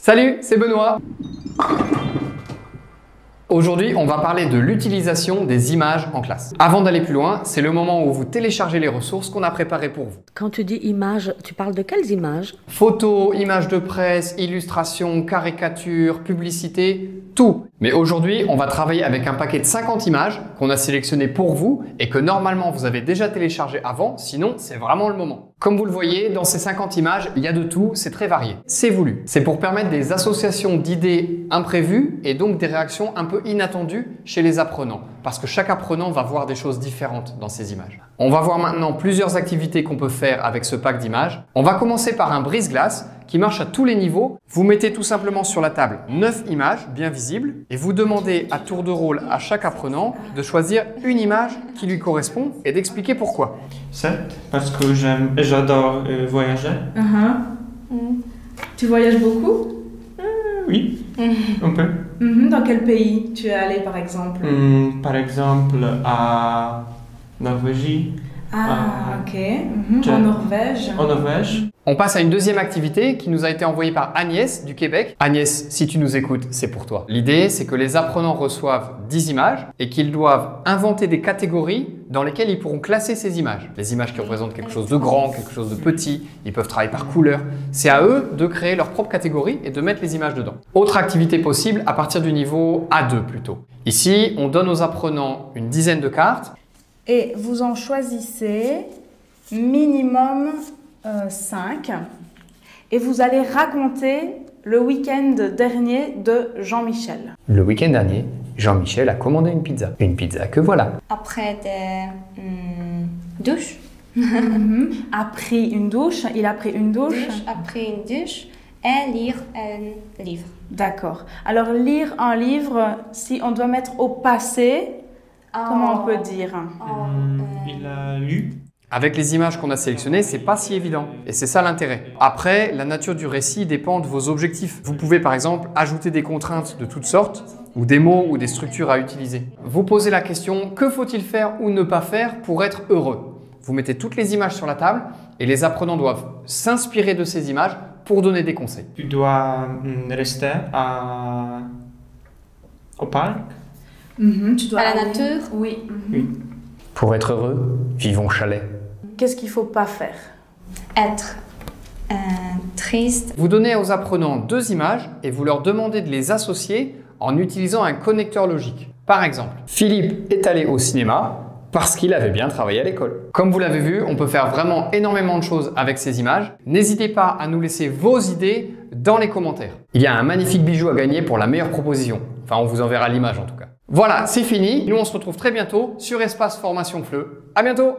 Salut, c'est Benoît. Aujourd'hui, on va parler de l'utilisation des images en classe. Avant d'aller plus loin, c'est le moment où vous téléchargez les ressources qu'on a préparées pour vous. Quand tu dis images, tu parles de quelles images? Photos, images de presse, illustrations, caricatures, publicités, tout. Mais aujourd'hui, on va travailler avec un paquet de 50 images qu'on a sélectionnées pour vous et que normalement vous avez déjà téléchargé avant, sinon c'est vraiment le moment. Comme vous le voyez, dans ces 50 images, il y a de tout, c'est très varié. C'est voulu. C'est pour permettre des associations d'idées imprévues et donc des réactions un peu inattendues chez les apprenants. Parce que chaque apprenant va voir des choses différentes dans ces images. On va voir maintenant plusieurs activités qu'on peut faire avec ce pack d'images. On va commencer par un brise-glace qui marche à tous les niveaux. Vous mettez tout simplement sur la table 9 images bien visibles et vous demandez à tour de rôle à chaque apprenant de choisir une image qui lui correspond et d'expliquer pourquoi. 7, parce que j'adore voyager. Tu voyages beaucoup? Oui, un peu. Dans quel pays tu es allé par exemple? Par exemple, à Norvège. Ok. En Norvège. En Norvège. On passe à une deuxième activité qui nous a été envoyée par Agnès du Québec. Agnès, si tu nous écoutes, c'est pour toi. L'idée, c'est que les apprenants reçoivent 10 images et qu'ils doivent inventer des catégories dans lesquelles ils pourront classer ces images. Les images qui représentent quelque chose de grand, quelque chose de petit, ils peuvent travailler par couleur. C'est à eux de créer leur propre catégorie et de mettre les images dedans. Autre activité possible à partir du niveau A2 plutôt. Ici, on donne aux apprenants une dizaine de cartes. Et vous en choisissez minimum 5 et vous allez raconter le week-end dernier de Jean-Michel. Le week-end dernier, Jean-Michel a commandé une pizza. Une pizza que voilà. Après des douches. A pris une douche, il a pris une douche. Après une douche et lire un livre. D'accord. Alors lire un livre, si on doit mettre au passé, comment on peut dire? Il a lu. Avec les images qu'on a sélectionnées, c'est pas si évident. Et c'est ça l'intérêt. Après, la nature du récit dépend de vos objectifs. Vous pouvez par exemple ajouter des contraintes de toutes sortes, ou des mots ou des structures à utiliser. Vous posez la question, que faut-il faire ou ne pas faire pour être heureux? Vous mettez toutes les images sur la table et les apprenants doivent s'inspirer de ces images pour donner des conseils. Tu dois rester au parc. Tu dois À la aller- nature? Oui. Oui. Pour être heureux, vivons chalet. Qu'est-ce qu'il ne faut pas faire? Être triste. Vous donnez aux apprenants 2 images et vous leur demandez de les associer en utilisant un connecteur logique. Par exemple, Philippe est allé au cinéma parce qu'il avait bien travaillé à l'école. Comme vous l'avez vu, on peut faire vraiment énormément de choses avec ces images. N'hésitez pas à nous laisser vos idées dans les commentaires. Il y a un magnifique bijou à gagner pour la meilleure proposition. Enfin, on vous enverra l'image en tout cas. Voilà, c'est fini. Nous, on se retrouve très bientôt sur Espace Formation FLE. À bientôt!